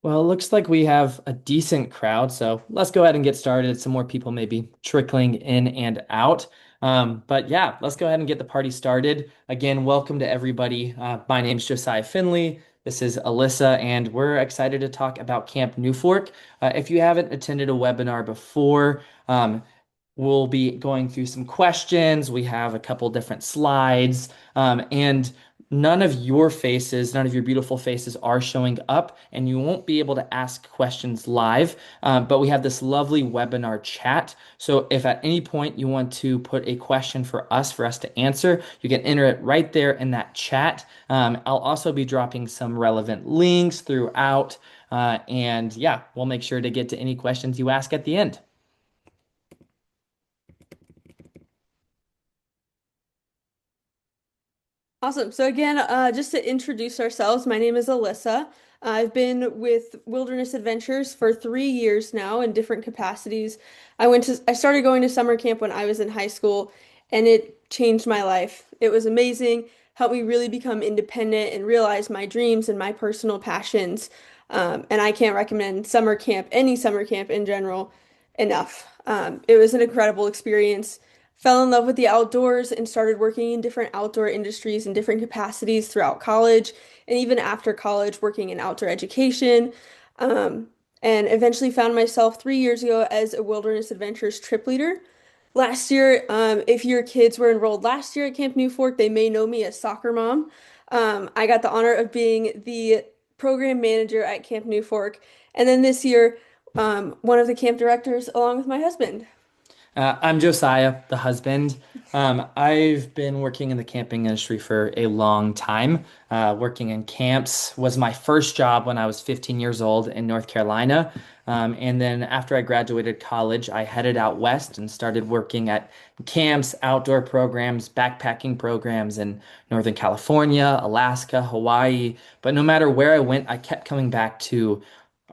Well, it looks like we have a decent crowd, so let's go ahead and get started. Some more people may be trickling in and out. But yeah, let's go ahead and get the party started. Again, welcome to everybody. My name's Josiah Finley. This is Alyssa, and we're excited to talk about Camp New Fork. If you haven't attended a webinar before, we'll be going through some questions. We have a couple different slides, and none of your faces, none of your beautiful faces are showing up, and you won't be able to ask questions live. But we have this lovely webinar chat. So if at any point you want to put a question for us to answer, you can enter it right there in that chat. I'll also be dropping some relevant links throughout. And yeah, we'll make sure to get to any questions you ask at the end. Awesome. So again, just to introduce ourselves, my name is Alyssa. I've been with Wilderness Adventures for 3 years now in different capacities. I started going to summer camp when I was in high school, and it changed my life. It was amazing, helped me really become independent and realize my dreams and my personal passions. And I can't recommend summer camp, any summer camp in general, enough. It was an incredible experience. Fell in love with the outdoors and started working in different outdoor industries in different capacities throughout college and even after college working in outdoor education. Um, and eventually found myself 3 years ago as a Wilderness Adventures trip leader. Last year, if your kids were enrolled last year at Camp New Fork, they may know me as soccer mom. I got the honor of being the program manager at Camp New Fork. And then this year, one of the camp directors along with my husband. I'm Josiah, the husband. I've been working in the camping industry for a long time. Working in camps was my first job when I was 15 years old in North Carolina. And then after I graduated college, I headed out west and started working at camps, outdoor programs, backpacking programs in Northern California, Alaska, Hawaii. But no matter where I went, I kept coming back to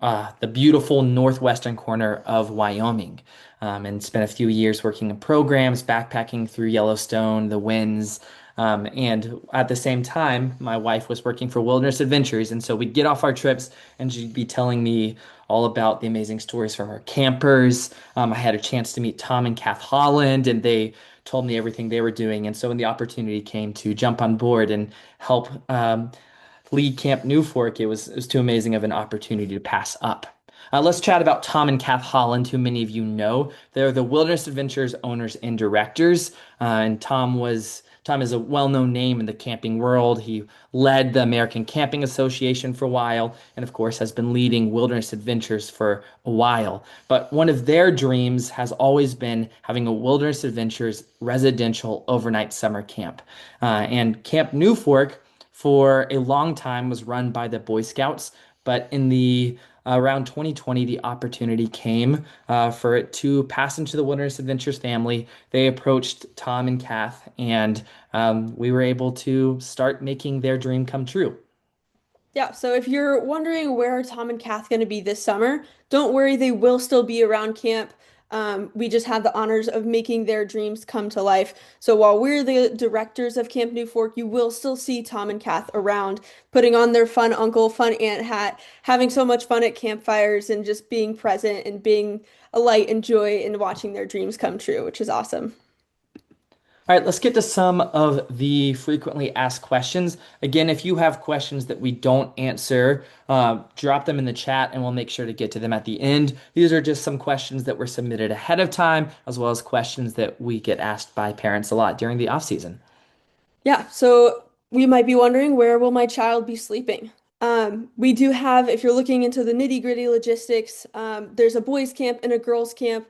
the beautiful northwestern corner of Wyoming, and spent a few years working in programs, backpacking through Yellowstone, the winds. And at the same time, my wife was working for Wilderness Adventures. And so we'd get off our trips and she'd be telling me all about the amazing stories from our campers. I had a chance to meet Tom and Kath Holland, and they told me everything they were doing. And so when the opportunity came to jump on board and help lead Camp New Fork, it was too amazing of an opportunity to pass up. Let's chat about Tom and Kath Holland, who many of you know. They're the Wilderness Adventures owners and directors. And Tom is a well-known name in the camping world. He led the American Camping Association for a while, and of course has been leading Wilderness Adventures for a while. But one of their dreams has always been having a Wilderness Adventures residential overnight summer camp. And Camp New Fork for a long time was run by the Boy Scouts, but in the around 2020, the opportunity came for it to pass into the Wilderness Adventures family. They approached Tom and Kath, and we were able to start making their dream come true. Yeah, so if you're wondering where are Tom and Kath going to be this summer, don't worry, they will still be around camp. We just have the honors of making their dreams come to life. So while we're the directors of Camp New Fork, you will still see Tom and Kath around, putting on their fun uncle, fun aunt hat, having so much fun at campfires, and just being present and being a light and joy in watching their dreams come true, which is awesome. All right, let's get to some of the frequently asked questions. Again, if you have questions that we don't answer, drop them in the chat and we'll make sure to get to them at the end. These are just some questions that were submitted ahead of time, as well as questions that we get asked by parents a lot during the off season. Yeah, so we might be wondering, where will my child be sleeping? We do have, if you're looking into the nitty-gritty logistics, there's a boys' camp and a girls' camp.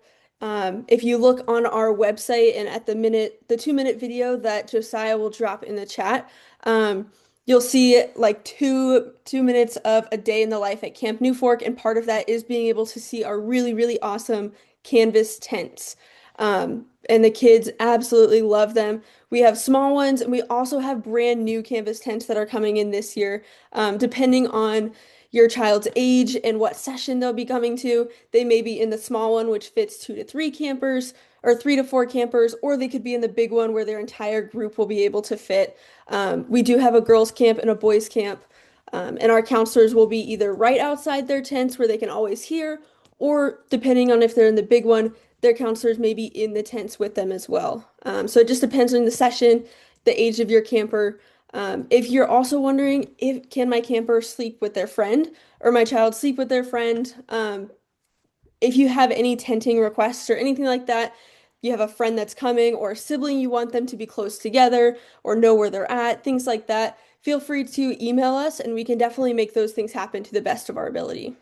If you look on our website and at the 2-minute video that Josiah will drop in the chat, you'll see like two minutes of a day in the life at Camp New Fork, and part of that is being able to see our really, really awesome canvas tents. And the kids absolutely love them. We have small ones, and we also have brand new canvas tents that are coming in this year. Depending on your child's age and what session they'll be coming to, they may be in the small one, which fits 2 to 3 campers, or 3 to 4 campers, or they could be in the big one where their entire group will be able to fit. We do have a girls' camp and a boys' camp. And our counselors will be either right outside their tents where they can always hear, or depending on if they're in the big one, their counselors may be in the tents with them as well. So it just depends on the session, the age of your camper. If you're also wondering if can my camper sleep with their friend or my child sleep with their friend, if you have any tenting requests or anything like that, you have a friend that's coming or a sibling you want them to be close together or know where they're at, things like that, feel free to email us and we can definitely make those things happen to the best of our ability.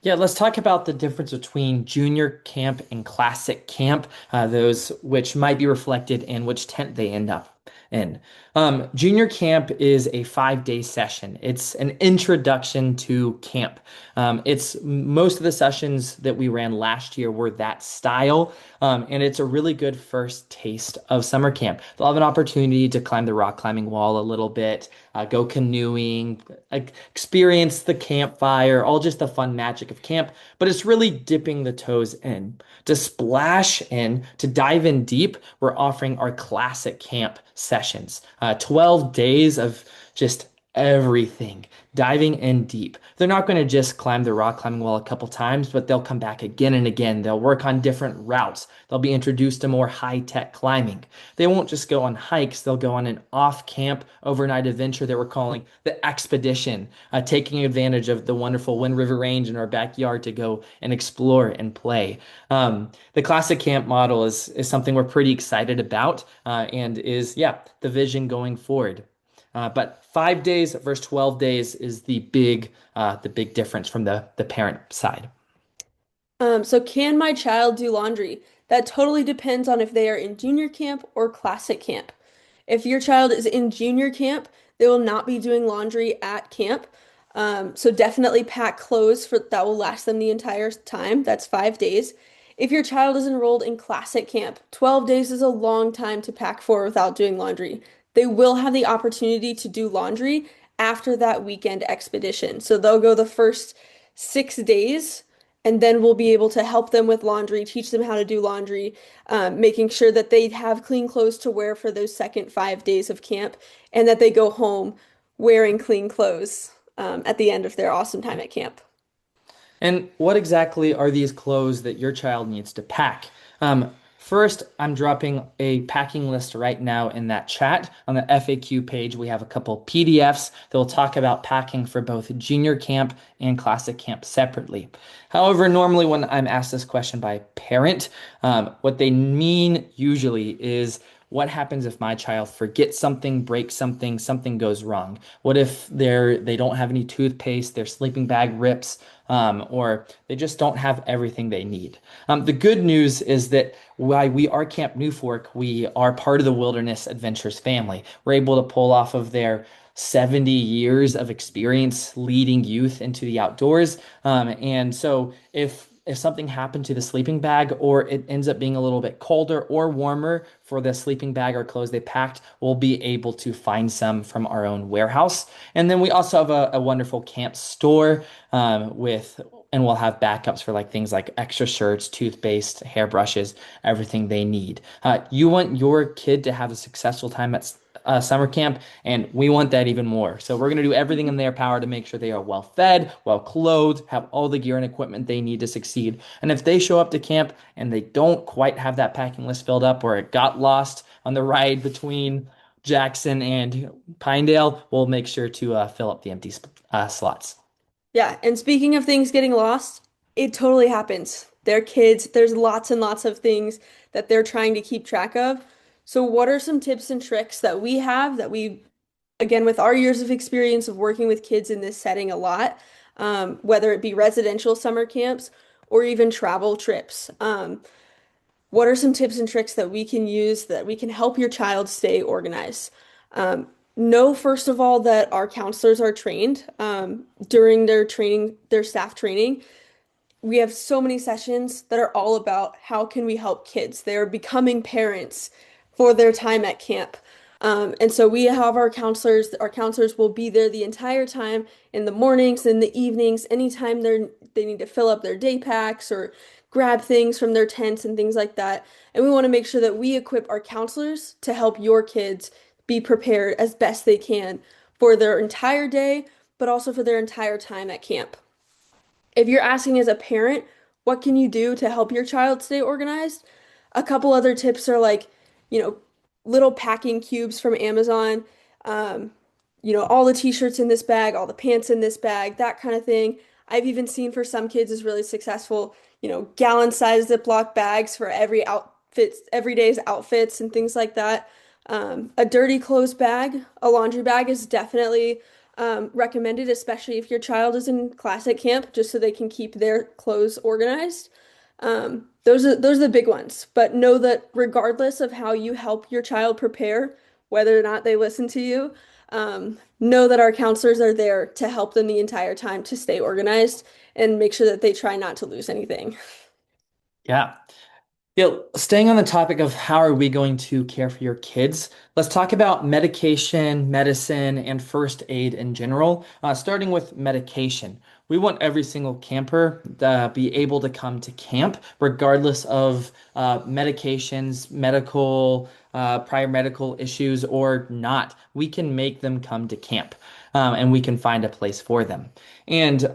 Yeah, let's talk about the difference between junior camp and classic camp, those which might be reflected in which tent they end up in. Junior camp is a 5 day session. It's an introduction to camp. It's most of the sessions that we ran last year were that style, and it's a really good first taste of summer camp. They'll have an opportunity to climb the rock climbing wall a little bit, go canoeing, experience the campfire, all just the fun magic of camp. But it's really dipping the toes in. To splash in, to dive in deep, we're offering our classic camp sessions. 12 days of just everything, diving in deep. They're not going to just climb the rock climbing wall a couple times, but they'll come back again and again. They'll work on different routes. They'll be introduced to more high-tech climbing. They won't just go on hikes, they'll go on an off-camp overnight adventure that we're calling the expedition, taking advantage of the wonderful Wind River Range in our backyard to go and explore and play. The classic camp model is something we're pretty excited about, and is, yeah, the vision going forward. But 5 days versus 12 days is the big difference from the parent side. So can my child do laundry? That totally depends on if they are in junior camp or classic camp. If your child is in junior camp, they will not be doing laundry at camp. So definitely pack clothes for that will last them the entire time. That's 5 days. If your child is enrolled in classic camp, 12 days is a long time to pack for without doing laundry. They will have the opportunity to do laundry after that weekend expedition. So they'll go the first 6 days and then we'll be able to help them with laundry, teach them how to do laundry, making sure that they have clean clothes to wear for those second 5 days of camp, and that they go home wearing clean clothes at the end of their awesome time at camp. And what exactly are these clothes that your child needs to pack? First, I'm dropping a packing list right now in that chat. On the FAQ page, we have a couple PDFs that will talk about packing for both junior camp and classic camp separately. However, normally when I'm asked this question by a parent, what they mean usually is, what happens if my child forgets something, breaks something, something goes wrong? What if they don't have any toothpaste, their sleeping bag rips, or they just don't have everything they need? The good news is that while we are Camp New Fork, we are part of the Wilderness Adventures family. We're able to pull off of their 70 years of experience leading youth into the outdoors. And so if something happened to the sleeping bag, or it ends up being a little bit colder or warmer for the sleeping bag or clothes they packed, we'll be able to find some from our own warehouse. And then we also have a wonderful camp store, and we'll have backups for like things like extra shirts, toothpaste, hairbrushes, everything they need. You want your kid to have a successful time at summer camp, and we want that even more. So we're going to do everything in their power to make sure they are well fed, well clothed, have all the gear and equipment they need to succeed. And if they show up to camp and they don't quite have that packing list filled up, or it got lost on the ride between Jackson and Pinedale, we'll make sure to fill up the empty slots. Yeah, and speaking of things getting lost, it totally happens. They're kids, there's lots and lots of things that they're trying to keep track of. So, what are some tips and tricks that we have that we, again, with our years of experience of working with kids in this setting a lot, whether it be residential summer camps or even travel trips? What are some tips and tricks that we can use that we can help your child stay organized? Know, first of all, that our counselors are trained during their training, their staff training. We have so many sessions that are all about how can we help kids. They're becoming parents for their time at camp. And so we have our counselors. Our counselors will be there the entire time in the mornings, in the evenings, anytime they need to fill up their day packs or grab things from their tents and things like that. And we want to make sure that we equip our counselors to help your kids be prepared as best they can for their entire day, but also for their entire time at camp. If you're asking as a parent, what can you do to help your child stay organized? A couple other tips are like, you know, little packing cubes from Amazon, um, all the t-shirts in this bag, all the pants in this bag, that kind of thing. I've even seen for some kids is really successful, gallon-sized Ziploc bags for every outfit, every day's outfits and things like that. A dirty clothes bag, a laundry bag is definitely recommended, especially if your child is in classic camp, just so they can keep their clothes organized. Those are the big ones. But know that regardless of how you help your child prepare, whether or not they listen to you, know that our counselors are there to help them the entire time to stay organized and make sure that they try not to lose anything. Yeah. Yeah, staying on the topic of how are we going to care for your kids, let's talk about medication, medicine, and first aid in general. Starting with medication. We want every single camper to be able to come to camp, regardless of medications, prior medical issues, or not. We can make them come to camp, and we can find a place for them. And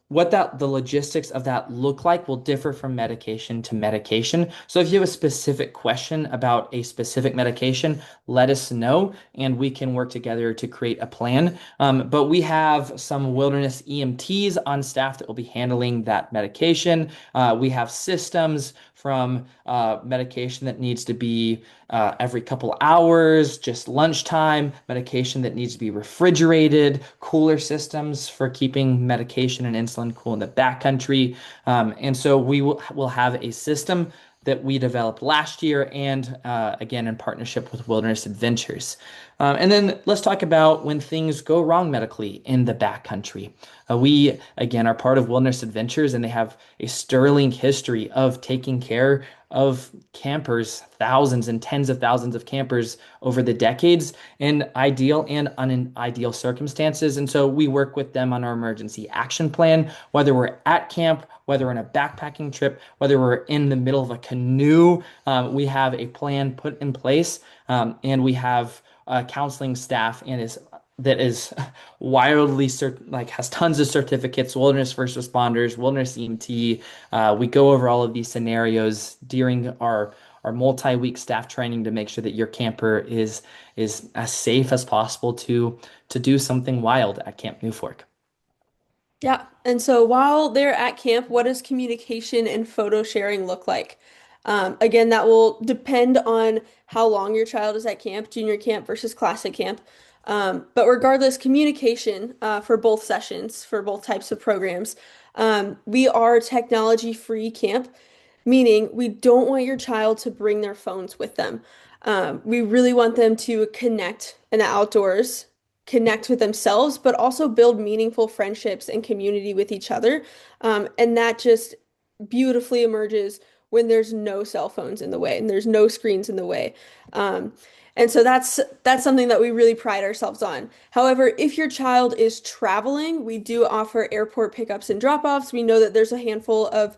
what the logistics of that look like will differ from medication to medication. So if you have a specific question about a specific medication, let us know and we can work together to create a plan. But we have some wilderness EMTs on staff that will be handling that medication. We have systems from medication that needs to be every couple hours, just lunchtime, medication that needs to be refrigerated, cooler systems for keeping medication and insulin cool in the backcountry. And so will have a system that we developed last year and again in partnership with Wilderness Adventures. And then let's talk about when things go wrong medically in the backcountry. We, again, are part of Wilderness Adventures, and they have a sterling history of taking care of campers, thousands and tens of thousands of campers over the decades in ideal and unideal circumstances. And so we work with them on our emergency action plan, whether we're at camp, whether we're on a backpacking trip, whether we're in the middle of a canoe, we have a plan put in place, and we have counseling staff that is wildly has tons of certificates, wilderness first responders, wilderness EMT. We go over all of these scenarios during our multi-week staff training to make sure that your camper is as safe as possible to do something wild at Camp New Fork. Yeah. And so while they're at camp, what does communication and photo sharing look like? Again, that will depend on how long your child is at camp, junior camp versus classic camp. But regardless, communication for both sessions, for both types of programs, we are technology-free camp, meaning we don't want your child to bring their phones with them. We really want them to connect in the outdoors, connect with themselves, but also build meaningful friendships and community with each other. And that just beautifully emerges when there's no cell phones in the way and there's no screens in the way. Um, and so that's something that we really pride ourselves on. However, if your child is traveling, we do offer airport pickups and drop-offs. We know that there's a handful of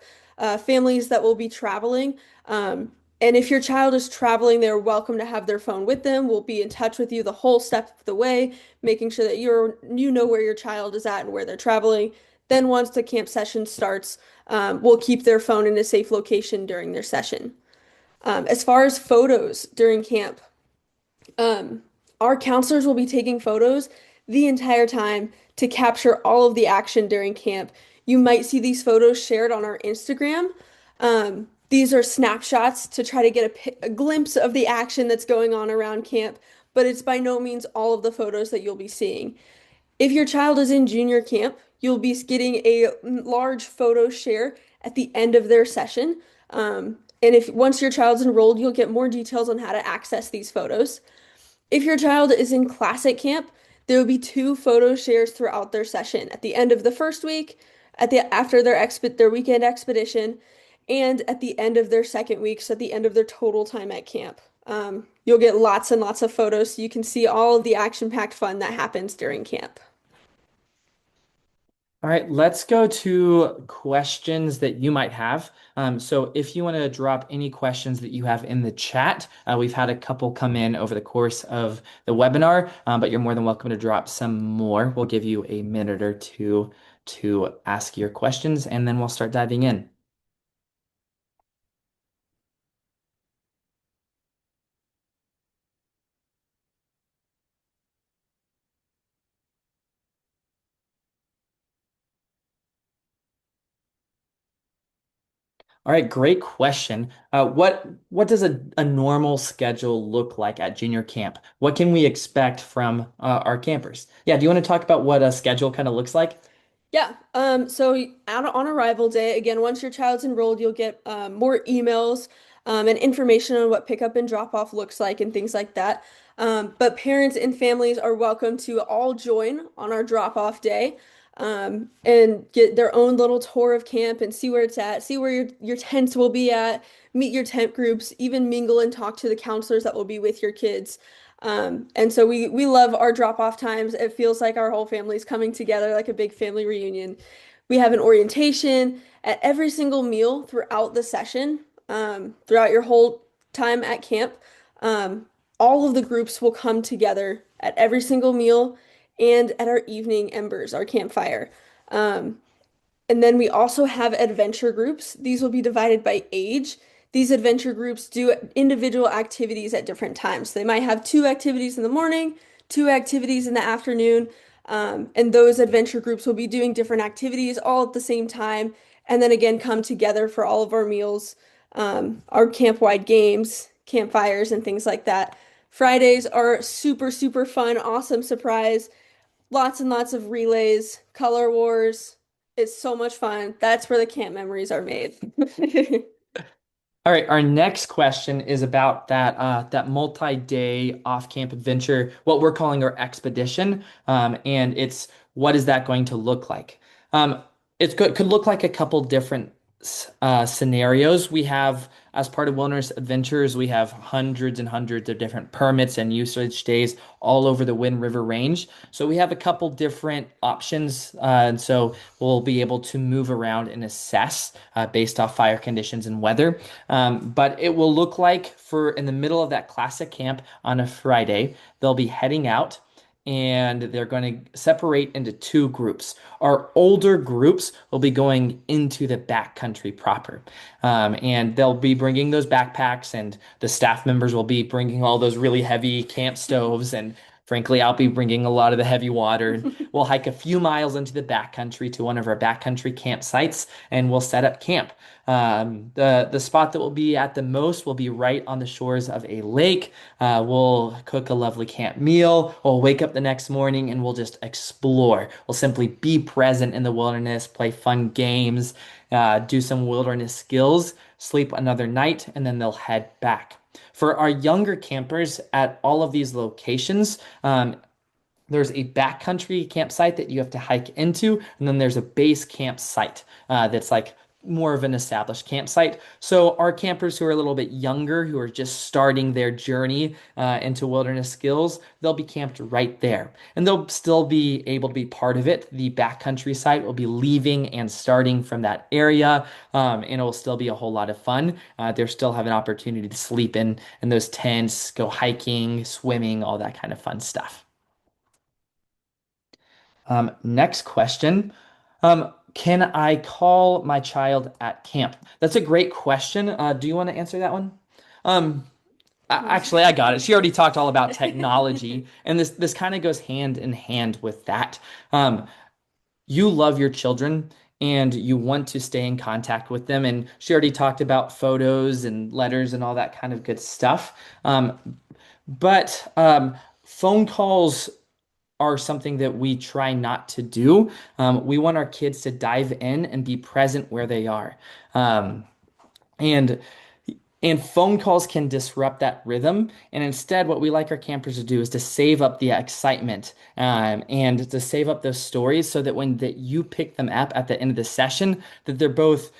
families that will be traveling. And if your child is traveling, they're welcome to have their phone with them. We'll be in touch with you the whole step of the way, making sure that you know where your child is at and where they're traveling. Then once the camp session starts, we'll keep their phone in a safe location during their session. As far as photos during camp, um, our counselors will be taking photos the entire time to capture all of the action during camp. You might see these photos shared on our Instagram. These are snapshots to try to get a glimpse of the action that's going on around camp, but it's by no means all of the photos that you'll be seeing. If your child is in junior camp, you'll be getting a large photo share at the end of their session. And if once your child's enrolled, you'll get more details on how to access these photos. If your child is in classic camp, there will be two photo shares throughout their session at the end of the first week, after their weekend expedition, and at the end of their second week, so at the end of their total time at camp. You'll get lots and lots of photos so you can see all of the action-packed fun that happens during camp. All right, let's go to questions that you might have. So if you want to drop any questions that you have in the chat, we've had a couple come in over the course of the webinar, but you're more than welcome to drop some more. We'll give you a minute or two to ask your questions, and then we'll start diving in. All right, great question. What does a normal schedule look like at junior camp? What can we expect from our campers? Yeah, do you want to talk about what a schedule kind of looks like? Yeah. So on arrival day, again, once your child's enrolled, you'll get more emails and information on what pickup and drop off looks like and things like that. But parents and families are welcome to all join on our drop off day and get their own little tour of camp and see where it's at, see where your tents will be at, meet your tent groups, even mingle and talk to the counselors that will be with your kids. And so we love our drop-off times. It feels like our whole family's coming together like a big family reunion. We have an orientation at every single meal throughout the session, throughout your whole time at camp. Um, all of the groups will come together at every single meal and at our evening embers, our campfire. Um, and then we also have adventure groups. These will be divided by age. These adventure groups do individual activities at different times. They might have two activities in the morning, two activities in the afternoon, and those adventure groups will be doing different activities all at the same time, and then again come together for all of our meals, our camp-wide games, campfires, and things like that. Fridays are super, super fun, awesome surprise. Lots and lots of relays, color wars. It's so much fun. That's where the camp memories are made. All right, our next question is about that multi-day off-camp adventure, what we're calling our expedition, and it's what is that going to look like? Um, could look like a couple different scenarios. We have, as part of Wilderness Adventures, we have hundreds and hundreds of different permits and usage days all over the Wind River Range. So we have a couple different options, and so we'll be able to move around and assess based off fire conditions and weather. But it will look like for in the middle of that classic camp on a Friday, they'll be heading out and they're going to separate into two groups. Our older groups will be going into the backcountry proper. And they'll be bringing those backpacks, and the staff members will be bringing all those really heavy camp stoves. And frankly, I'll be bringing a lot of the heavy water. And we'll hike a few miles into the backcountry to one of our backcountry campsites, and we'll set up camp. The spot that will be at the most will be right on the shores of a lake. We'll cook a lovely camp meal. We'll wake up the next morning and we'll just explore. We'll simply be present in the wilderness, play fun games, do some wilderness skills, sleep another night, and then they'll head back. For our younger campers at all of these locations, there's a backcountry campsite that you have to hike into, and then there's a base campsite that's like more of an established campsite. So our campers who are a little bit younger, who are just starting their journey into wilderness skills, they'll be camped right there, and they'll still be able to be part of it. The backcountry site will be leaving and starting from that area, and it will still be a whole lot of fun. They'll still have an opportunity to sleep in those tents, go hiking, swimming, all that kind of fun stuff. Next question. Can I call my child at camp? That's a great question. Do you want to answer that one? Um, actually, I got it. She already talked all about technology, and this kind of goes hand in hand with that. Um, you love your children and you want to stay in contact with them, and she already talked about photos and letters and all that kind of good stuff. But phone calls are something that we try not to do. We want our kids to dive in and be present where they are. Um, and and phone calls can disrupt that rhythm. And instead, what we like our campers to do is to save up the excitement and to save up those stories so that when that you pick them up at the end of the session, that they're both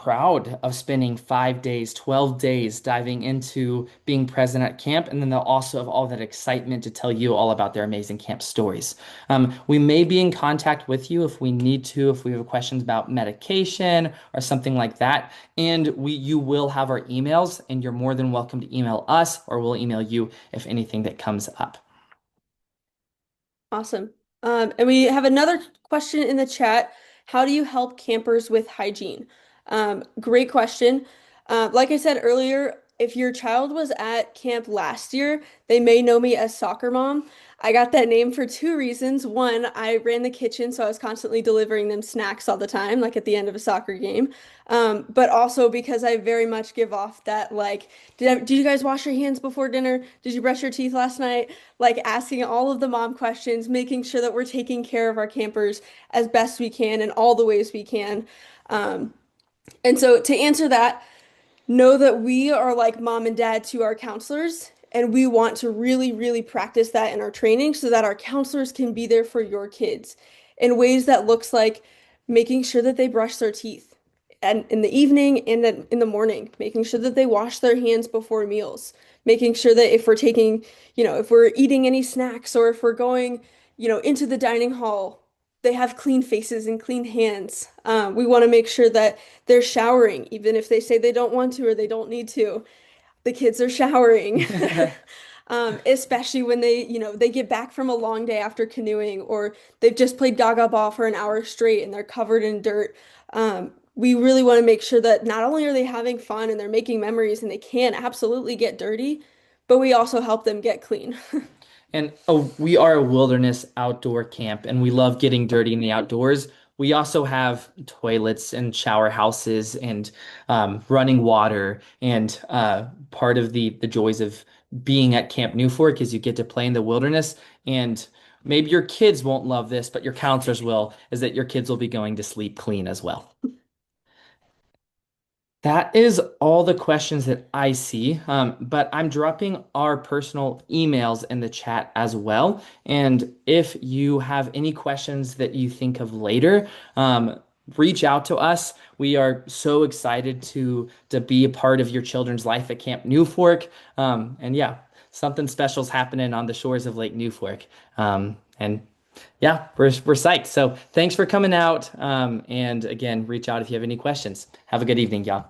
proud of spending 5 days, 12 days diving into being present at camp. And then they'll also have all that excitement to tell you all about their amazing camp stories. We may be in contact with you if we need to, if we have questions about medication or something like that. And you will have our emails, and you're more than welcome to email us, or we'll email you if anything that comes up. Awesome. And we have another question in the chat. How do you help campers with hygiene? Great question. Like I said earlier, if your child was at camp last year, they may know me as Soccer Mom. I got that name for two reasons. One, I ran the kitchen, so I was constantly delivering them snacks all the time, like at the end of a soccer game. But also because I very much give off that, like, did you guys wash your hands before dinner? Did you brush your teeth last night? Like asking all of the mom questions, making sure that we're taking care of our campers as best we can in all the ways we can. Um, and so to answer that, know that we are like mom and dad to our counselors, and we want to really, really practice that in our training so that our counselors can be there for your kids in ways that looks like making sure that they brush their teeth and in the evening and then in the morning, making sure that they wash their hands before meals, making sure that if we're taking, if we're eating any snacks or if we're going, into the dining hall, they have clean faces and clean hands. We want to make sure that they're showering, even if they say they don't want to or they don't need to. The kids are showering. Especially when they get back from a long day after canoeing or they've just played gaga ball for an hour straight and they're covered in dirt. We really want to make sure that not only are they having fun and they're making memories and they can absolutely get dirty, but we also help them get clean. And we are a wilderness outdoor camp, and we love getting dirty in the outdoors. We also have toilets and shower houses and running water. And part of the joys of being at Camp New Fork is you get to play in the wilderness. And maybe your kids won't love this, but your counselors will, is that your kids will be going to sleep clean as well. That is all the questions that I see, but I'm dropping our personal emails in the chat as well. And if you have any questions that you think of later, reach out to us. We are so excited to be a part of your children's life at Camp New Fork. And yeah, something special's happening on the shores of Lake New Fork. And yeah, we're psyched. So thanks for coming out. And again, reach out if you have any questions. Have a good evening, y'all.